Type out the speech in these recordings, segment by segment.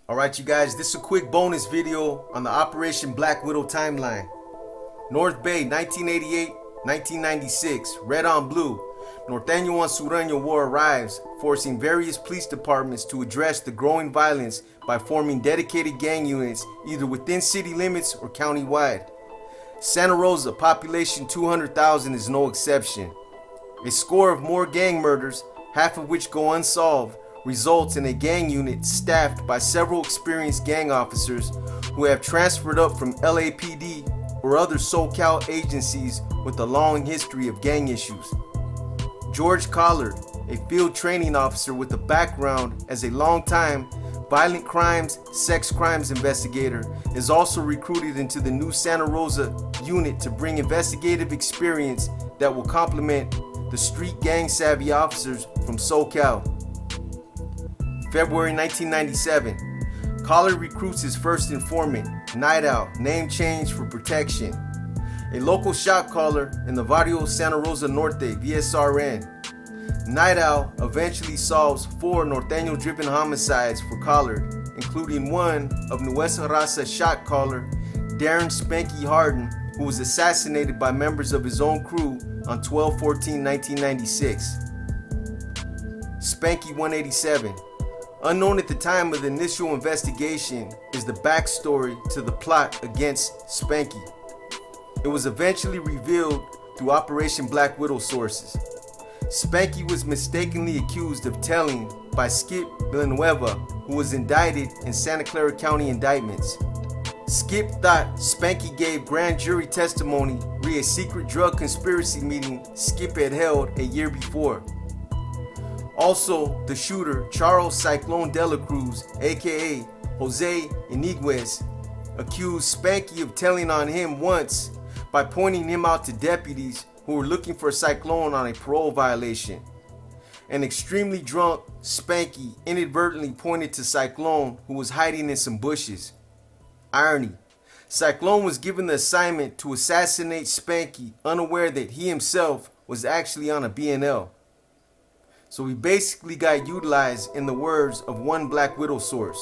Alright you guys, this is a quick bonus video on the Operation Black Widow timeline. North Bay, 1988-1996, red on blue. Norteño on Sureño War arrives, forcing various police departments to address the growing violence by forming dedicated gang units either within city limits or county-wide. Santa Rosa, population 200,000, is no exception. A score of more gang murders, half of which go unsolved, results in a gang unit staffed by several experienced gang officers who have transferred up from LAPD or other SoCal agencies with a long history of gang issues. George Collard, a field training officer with a background as a long-time violent crimes, sex crimes investigator, is also recruited into the new Santa Rosa unit to bring investigative experience that will complement the street gang savvy officers from SoCal. February 1997, Collard recruits his first informant, Night Owl, name change for protection, a local shot caller in the Barrio Santa Rosa Norte, VSRN. Night Owl eventually solves 4 Norteño-driven homicides for Collard, including one of Nuestra Raza shot caller Darren Spanky Harden, who was assassinated by members of his own crew on 12/14/1996. Spanky 187. Unknown at the time of the initial investigation is the backstory to the plot against Spanky. It was eventually revealed through Operation Black Widow sources. Spanky was mistakenly accused of telling by Skip Villanueva, who was indicted in Santa Clara County indictments. Skip thought Spanky gave grand jury testimony re a secret drug conspiracy meeting Skip had held a year before. Also, the shooter, Charles Cyclone de la Cruz, aka Jose Iniguez, accused Spanky of telling on him once by pointing him out to deputies who were looking for Cyclone on a parole violation. An extremely drunk Spanky inadvertently pointed to Cyclone, who was hiding in some bushes. Irony: Cyclone was given the assignment to assassinate Spanky, unaware that he himself was actually on a BNL. So he basically got utilized, in the words of one Black Widow source.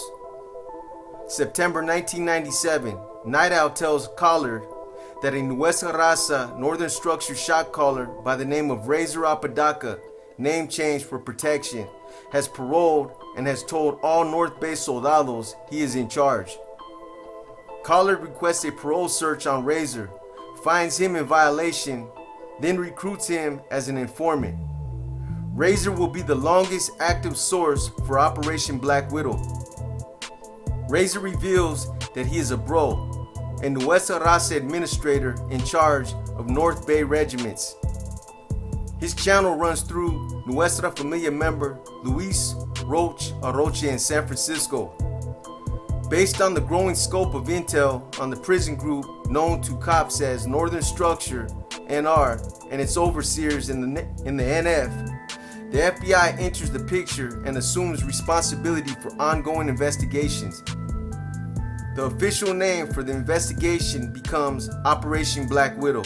September 1997, Night Owl tells Collard that a Nuestra Raza Northern Structure shot caller by the name of Razor Apodaca, name change for protection, has paroled and has told all North Bay soldados he is in charge. Collard requests a parole search on Razor, finds him in violation, then recruits him as an informant. Razor will be the longest active source for Operation Black Widow. Razor reveals that he is a bro, a Nuestra Raza administrator in charge of North Bay regiments. His channel runs through Nuestra Familia member Luis Roach Aroche in San Francisco. Based on the growing scope of intel on the prison group known to cops as Northern Structure NR and its overseers in the NF, the FBI enters the picture and assumes responsibility for ongoing investigations. The official name for the investigation becomes Operation Black Widow.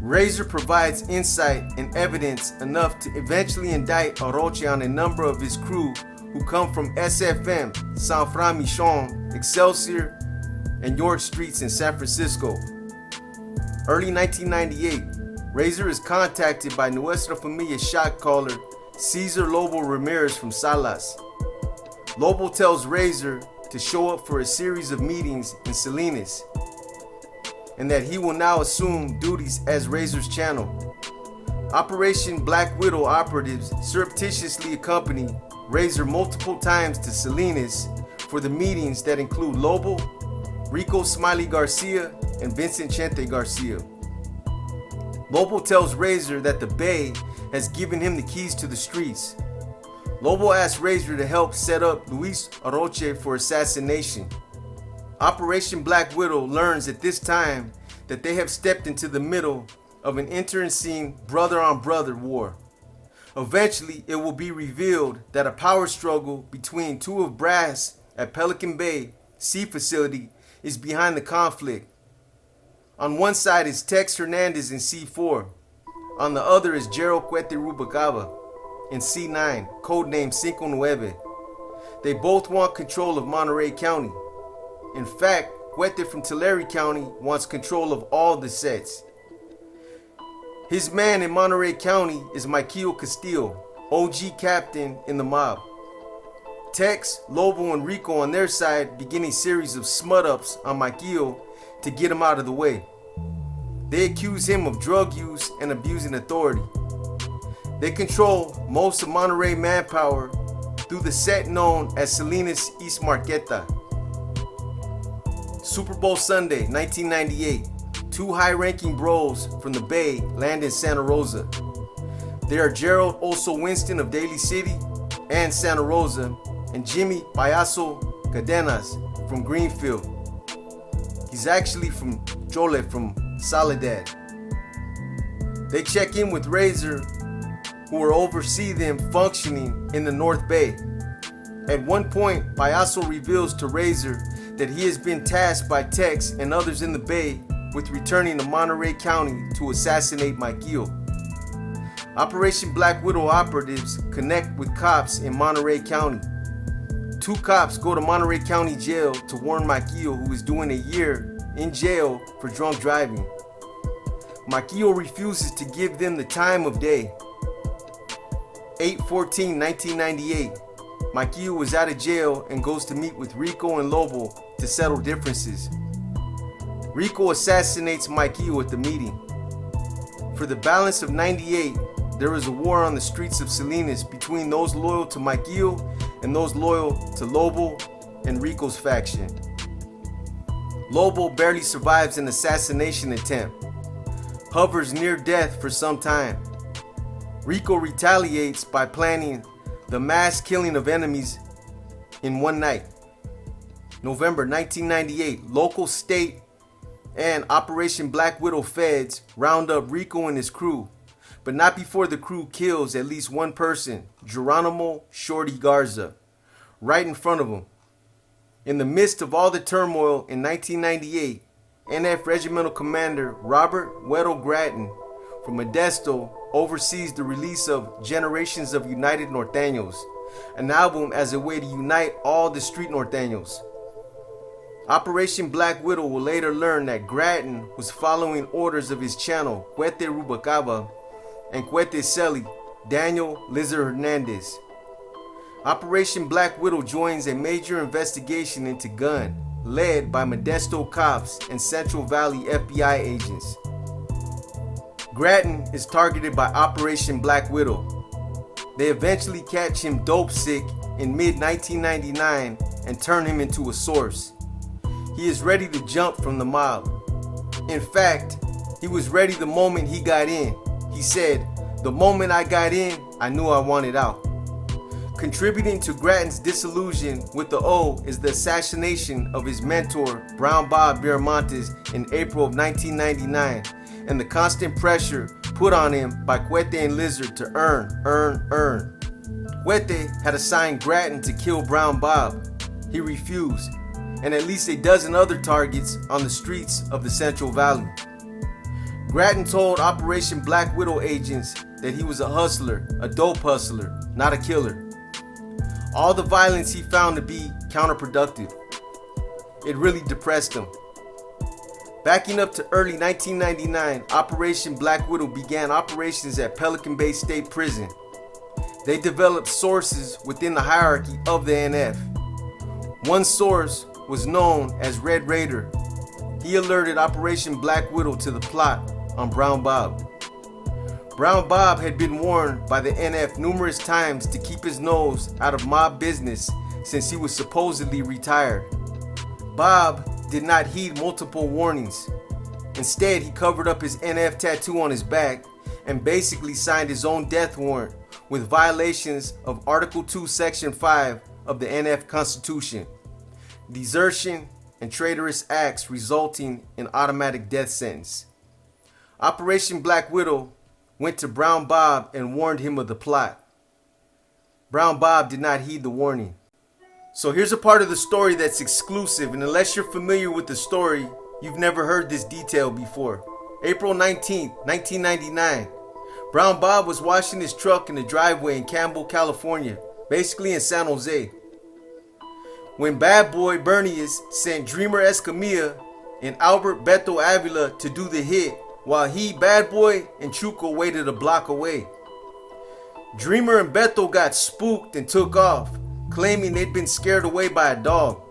Razor provides insight and evidence enough to eventually indict Aroche on a number of his crew who come from SFM, San Fran Michon, Excelsior, and York Streets in San Francisco. Early 1998, Razor is contacted by Nuestra Familia shot caller Cesar Lobo Ramirez from Salas. Lobo tells Razor to show up for a series of meetings in Salinas, and that he will now assume duties as Razor's channel. Operation Black Widow operatives surreptitiously accompany Razor multiple times to Salinas for the meetings that include Lobo, Rico Smiley Garcia, and Vincent Chente Garcia. Lobo tells Razor that the Bay has given him the keys to the streets. Lobo asks Razor to help set up Luis Aroche for assassination. Operation Black Widow learns at this time that they have stepped into the middle of an internecine brother-on-brother war. Eventually, it will be revealed that a power struggle between two of brass at Pelican Bay Sea Facility is behind the conflict. On one side is Tex Hernandez in C4. On the other is Gerald Cuete Rubacaba in C9, codenamed 59. They both want control of Monterey County. In fact, Cuete from Tulare County wants control of all the sets. His man in Monterey County is Michael Castillo, OG captain in the mob. Tex, Lobo, and Rico on their side begin a series of smut-ups on Michael to get him out of the way. They accuse him of drug use and abusing authority. They control most of Monterey manpower through the set known as Salinas East Marqueta. Super Bowl Sunday, 1998. Two high-ranking bros from the Bay land in Santa Rosa. They are Gerald Oso Winston of Daly City and Santa Rosa, and Jimmy Payaso Cadenas from Greenfield. He's actually from Chole from Soledad. They check in with Razor, who will oversee them functioning in the North Bay. At one point, Payaso reveals to Razor that he has been tasked by Tex and others in the Bay with returning to Monterey County to assassinate Michael. Operation Black Widow operatives connect with cops in Monterey County. Two cops go to Monterey County Jail to warn Michael, who is doing a year in jail for drunk driving. Michael refuses to give them the time of day. 8/14/1998. Michael was out of jail and goes to meet with Rico and Lobo to settle differences. Rico assassinates Michael at the meeting. For the balance of 98, there is a war on the streets of Salinas between those loyal to Michael and those loyal to Lobo and Rico's faction. Lobo barely survives an assassination attempt, hovers near death for some time. Rico retaliates by planning the mass killing of enemies in one night. November 1998, local, state, and Operation Black Widow feds round up Rico and his crew, but not before the crew kills at least one person, Geronimo Shorty Garza, right in front of him. In the midst of all the turmoil in 1998, NF Regimental Commander Robert Weddle Grattan from Modesto oversees the release of Generations of United Norteños, an album as a way to unite all the street norteños. Operation Black Widow will later learn that Grattan was following orders of his channel, Cuete Rubacaba, and Cuete Celi, Daniel Lizard Hernandez. Operation Black Widow joins a major investigation into gun, led by Modesto cops and Central Valley FBI agents. Grattan is targeted by Operation Black Widow. They eventually catch him dope sick in mid-1999 and turn him into a source. He is ready to jump from the mob. In fact, he was ready the moment he got in. He said, "The moment I got in, I knew I wanted out." Contributing to Grattan's disillusion with the O is the assassination of his mentor, Brown Bob Viramontes, in April of 1999, and the constant pressure put on him by Cuete and Lizard to earn. Cuete had assigned Grattan to kill Brown Bob. He refused, and at least a dozen other targets on the streets of the Central Valley. Grattan told Operation Black Widow agents that he was a hustler, a dope hustler, not a killer. All the violence he found to be counterproductive. It really depressed him. Backing up to early 1999, Operation Black Widow began operations at Pelican Bay State Prison. They developed sources within the hierarchy of the NF. One source was known as Red Raider. He alerted Operation Black Widow to the plot on Brown Bob. Brown Bob had been warned by the NF numerous times to keep his nose out of mob business since he was supposedly retired. Bob did not heed multiple warnings. Instead, he covered up his NF tattoo on his back and basically signed his own death warrant with violations of Article 2, Section 5 of the NF Constitution, desertion and traitorous acts resulting in automatic death sentence. Operation Black Widow went to Brown Bob and warned him of the plot. Brown Bob did not heed the warning. So here's a part of the story that's exclusive, and unless you're familiar with the story, you've never heard this detail before. April 19th, 1999. Brown Bob was washing his truck in the driveway in Campbell, California, basically in San Jose. When Bad Boy Bernius sent Dreamer Escamilla and Albert Beto Avila to do the hit, while he, Bad Boy, and Chuco waited a block away. Dreamer and Beto got spooked and took off, claiming they'd been scared away by a dog.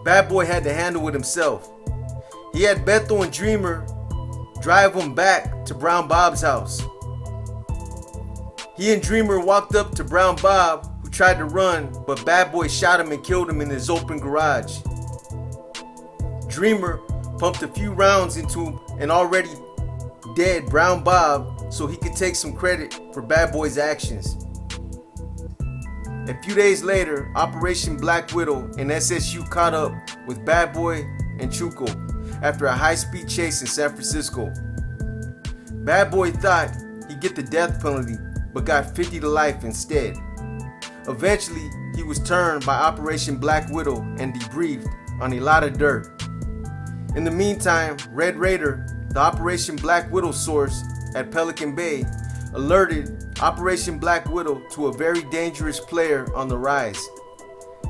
Bad Boy had to handle it himself. He had Beto and Dreamer drive them back to Brown Bob's house. He and Dreamer walked up to Brown Bob, who tried to run, but Bad Boy shot him and killed him in his open garage. Dreamer pumped a few rounds into an already dead Brown Bob so he could take some credit for Bad Boy's actions. A few days later, Operation Black Widow and SSU caught up with Bad Boy and Chuco after a high-speed chase in San Francisco. Bad Boy thought he'd get the death penalty, but got 50 to life instead. Eventually, he was turned by Operation Black Widow and debriefed on a lot of dirt. In the meantime, Red Raider, the Operation Black Widow source at Pelican Bay, alerted Operation Black Widow to a very dangerous player on the rise.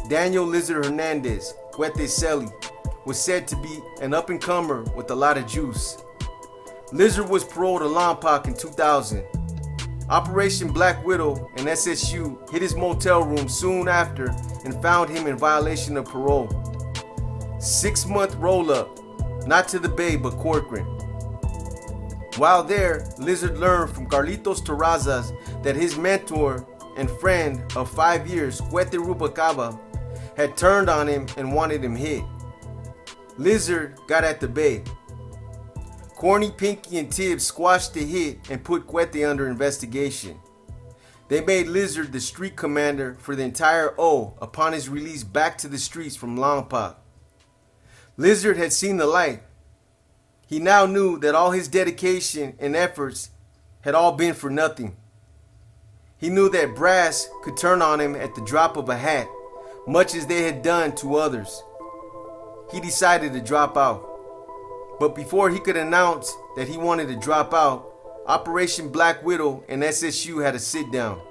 Daniel Lizard Hernandez, Cuete Celi, was said to be an up-and-comer with a lot of juice. Lizard was paroled to Lompoc in 2000. Operation Black Widow and SSU hit his motel room soon after and found him in violation of parole. 6-month roll-up, not to the Bay but Corcoran. While there, Lizard learned from Carlitos Terrazas that his mentor and friend of 5 years, Cuete Rubalcaba, had turned on him and wanted him hit. Lizard got at the Bay. Corny, Pinky, and Tibbs squashed the hit and put Cuete under investigation. They made Lizard the street commander for the entire O upon his release back to the streets from Lompoc. Lizard had seen the light. He now knew that all his dedication and efforts had all been for nothing. He knew that brass could turn on him at the drop of a hat, much as they had done to others. He decided to drop out. But before he could announce that he wanted to drop out, Operation Black Widow and SSU had a sit down.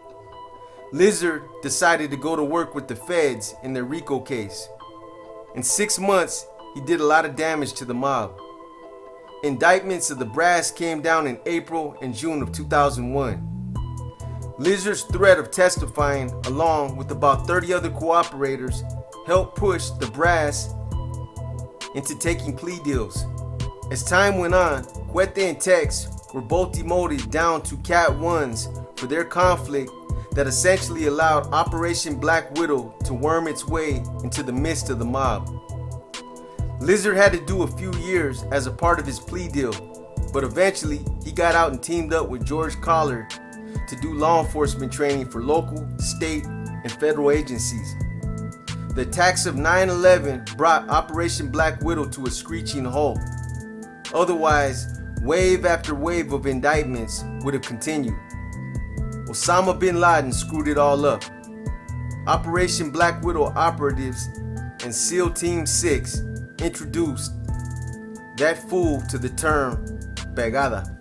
Lizard decided to go to work with the feds in their RICO case. In 6 months, he did a lot of damage to the mob. Indictments of the brass came down in April and June of 2001. Lizard's threat of testifying, along with about 30 other cooperators, helped push the brass into taking plea deals. As time went on, Cuete and Tex were both demoted down to Cat 1s for their conflict that essentially allowed Operation Black Widow to worm its way into the midst of the mob. Lizard had to do a few years as a part of his plea deal, but eventually he got out and teamed up with George Collard to do law enforcement training for local, state, and federal agencies. The attacks of 9/11 brought Operation Black Widow to a screeching halt. Otherwise, wave after wave of indictments would have continued. Osama bin Laden screwed it all up. Operation Black Widow operatives and SEAL Team 6 introduced that fool to the term pegada.